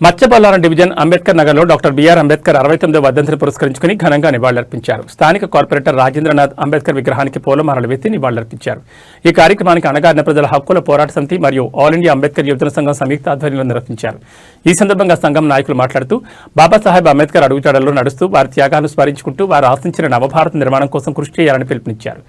మత్స్యబల్లారం division Ambedkar నగర్లో doctor BR Ambedkar 69వ వర్ధంతిని పురస్కరించుకుని ఘనంగా నివాళులర్పించారు. స్థానిక కార్పొరేటర్ రాజేంద్రనాథ్ అంబేద్కర్ విగ్రహానికి పూలమాలలు వేసి నివాళులర్పించారు. ఈ కార్యక్రమానికి అణగారిన ప్రజల హక్కుల పోరాట సమితి మరియు ఆల్ ఇండియా అంబేద్కర్ యువజన సంఘం సంయుక్త ఆధ్వర్యంలో నిర్వహించారు. ఈ సందర్భంగా సంఘం నాయకులు మాట్లాడుతూ బాబాసాహెబ్ అంబేద్కర్ అడుగుజాడల్లో నడుస్తూ వారి త్యాగాలను స్మరించుకుంటూ వారు ఆశించిన నవభారత నిర్మాణం కోసం కృషి చేయాలని పిలుపునిచ్చారు.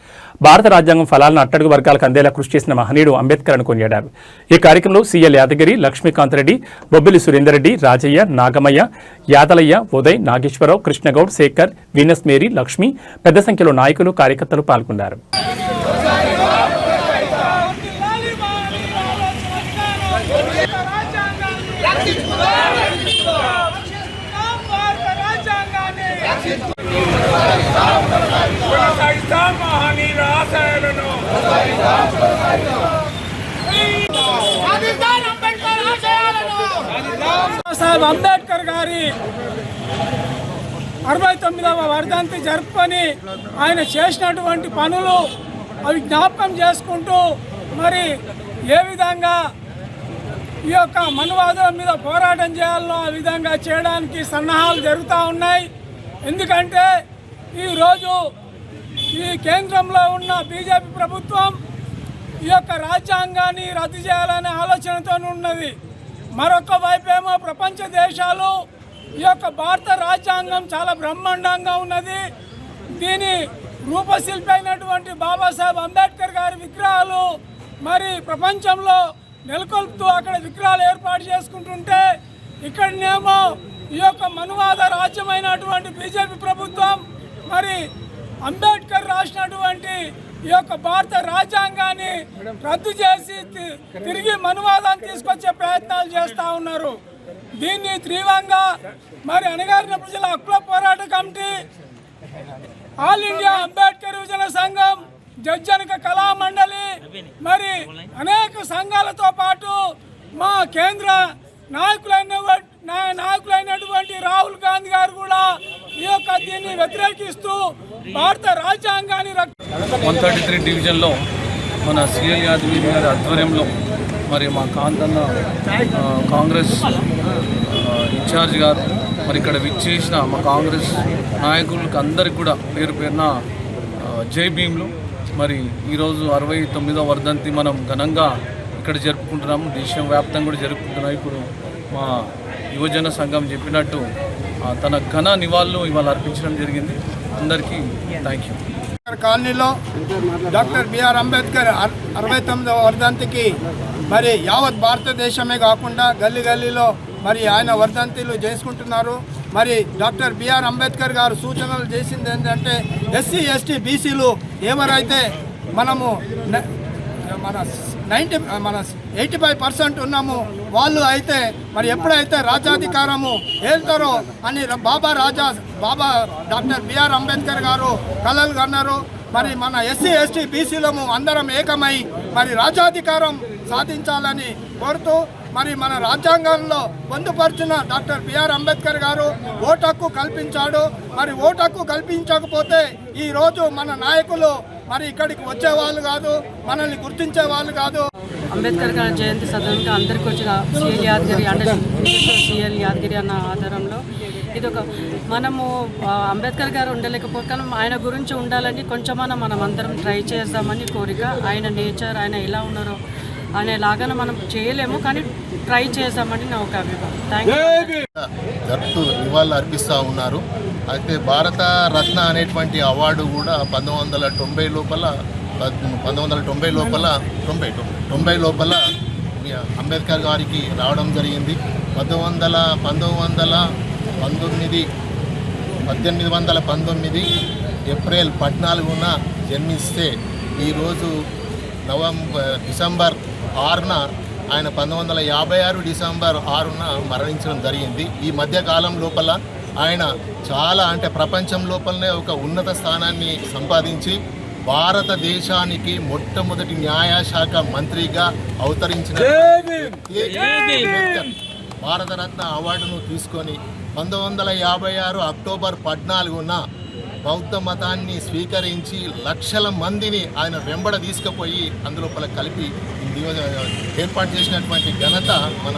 భారత రాజ్యాంగం ఫలాలను అట్టడుగు వర్గాలకు అందేలా కృషి చేసిన మహనీయుడు అంబేద్కర్ అని కొనియాడారు. ఈ కార్యక్రమంలో CL Yadagiri, Lakshmikanth Reddy, Bobbili Surender Reddy, Rajaiah, Nagamaiah, Yadalaiah, Uday, Nageswara Rao, Krishna Goud, Shekar, Venus Mary, Lakshmi పెద్ద సంఖ్యలో నాయకులు, కార్యకర్తలు పాల్గొన్నారు. అంబేద్కర్ గారి 69వ వర్ధంతి జరుపుకొని ఆయన చేసినటువంటి పనులు అవి జ్ఞాపకం చేసుకుంటూ మరి ఏ విధంగా ఈ యొక్క మనువాదుల మీద పోరాటం చేయాలనో ఆ విధంగా చేయడానికి సన్నాహాలు జరుగుతూ ఉన్నాయి. ఎందుకంటే ఈరోజు ఈ కేంద్రంలో ఉన్న బీజేపీ ప్రభుత్వం ఈ యొక్క రాజ్యాంగాన్ని రద్దు చేయాలనే ఆలోచనతో ఉన్నది. మరొక వైపేమో ప్రపంచ దేశాలు ఈ యొక్క భారత రాజ్యాంగం చాలా బ్రహ్మాండంగా ఉన్నది, దీని రూపశిల్పి అయినటువంటి బాబాసాహెబ్ అంబేద్కర్ గారి విగ్రహాలు మరి ప్రపంచంలో నెలకొల్పుతూ అక్కడ విగ్రహాలు ఏర్పాటు చేసుకుంటుంటే ఇక్కడనేమో ఈ యొక్క మనువాద రాజ్యమైనటువంటి బీజేపీ ప్రభుత్వం మరి అంబేద్కర్ రాసినటువంటి ఈ యొక్క భారత రాజ్యాంగాన్ని రద్దు చేసి తిరిగి మనువాదాన్ని తీసుకొచ్చే ప్రయత్నాలు చేస్తూ ఉన్నారు. దీన్ని తీవ్రంగా మరి అణగారిన ప్రజల హక్కుల పోరాట కమిటీ, ఆల్ ఇండియా అంబేద్కర్ యువజన సంఘం, జడ్జనక కళా మండలి మరి అనేక సంఘాలతో పాటు మా కేంద్ర నాయకులైనటువంటి రాహుల్ గాంధీ గారు కూడా ఈ యొక్క దీన్ని వ్యతిరేకిస్తూ భారత రాజ్యాంగాన్ని 133 డివిజన్లో మన సిఎల్ యాదగిరి గారి ఆధ్వర్యంలో మరి మా కాంతన్న కాంగ్రెస్ ఇన్ఛార్జ్ గారు మరి ఇక్కడ విచ్చేసిన మా కాంగ్రెస్ నాయకులకు అందరికి కూడా పేరు పేరున జై భీమ్లు. మరి ఈరోజు 69వ వర్ధంతి మనం ఘనంగా ఇక్కడ జరుపుకుంటున్నాము. దేశం వ్యాప్తంగా కూడా జరుపుకుంటున్నాం. ఇప్పుడు మా యువజన సంఘం చెప్పినట్టు తన ఘన నివాళులు ఇవాళ అర్పించడం జరిగింది. అందరికీ థ్యాంక్ యూ. కాలనీలో డాక్టర్ బిఆర్ అంబేద్కర్ 69వ వర్ధంతికి మరి యావత్ భారతదేశమే కాకుండా గల్లీ గల్లీలో మరి ఆయన వర్ధంతిలు చేసుకుంటున్నారు. మరి డాక్టర్ బిఆర్ అంబేద్కర్ గారు సూచనలు చేసింది ఏంటంటే ఎస్సీ ఎస్టీ బీసీలు ఎవరైతే మన 85% ఉన్నాము వాళ్ళు అయితే మరి ఎప్పుడైతే రాజ్యాధికారము ఏళ్తారో అని బాబా డాక్టర్ బిఆర్ అంబేద్కర్ గారు కలలు కన్నారు. మరి మన ఎస్సీ ఎస్టీ బీసీలము అందరం ఏకమై మరి రాజ్యాధికారం సాధించాలని కోరుతూ మరి మన రాజ్యాంగంలో పొందుపరిచిన డాక్టర్ బిఆర్ అంబేద్కర్ గారు ఓటు హక్కు కల్పించాడు. మరి ఓటు హక్కు కల్పించకపోతే ఈరోజు మన నాయకులు మరి ఇక్కడికి వచ్చేవాళ్ళు కాదు, మనల్ని గుర్తించే వాళ్ళు కాదు. అంబేద్కర్ గారి జయంతి సందర్భంగా అందరికీ వచ్చిన సిఎల్ యాదగిరి సిఎల్ యాదగిరి అన్న ఆధారంలో ఇదొక మనము అంబేద్కర్ గారు ఉండలేకపోతే ఆయన గురించి ఉండాలని కొంచెమన్నా మనం అందరం ట్రై చేద్దామని కోరిక. ఆయన నేచర్, ఆయన ఎలా ఉన్నారో అనేలాగా మనం చేయలేము, కానీ ట్రై చేద్దామని నా ఒక అభిప్రాయం. Thank you. జరుపుతూ నివాళులు అర్పిస్తూ ఉన్నారు. అయితే భారత రత్న అనేటువంటి అవార్డు కూడా 1990 లోపల అంబేద్కర్ గారికి రావడం జరిగింది. 1819 ఏప్రిల్ 14న జన్మిస్తే ఈరోజు డిసెంబర్ 6న ఆయన 1956 డిసెంబర్ 6న మరణించడం జరిగింది. ఈ మధ్యకాలం లోపల ఆయన చాలా ప్రపంచం లోపలనే ఒక ఉన్నత స్థానాన్ని సంపాదించి భారతదేశానికి మొట్టమొదటి న్యాయశాఖ మంత్రిగా అవతరించిన భారతరత్న అవార్డును తీసుకొని 1956 అక్టోబర్ 14న బౌద్ధ మతాన్ని స్వీకరించి లక్షల మందిని ఆయన వెంబడ తీసుకుపోయి అందులోపల కలిపి ఏర్పాటు చేసినటువంటి ఘనత మన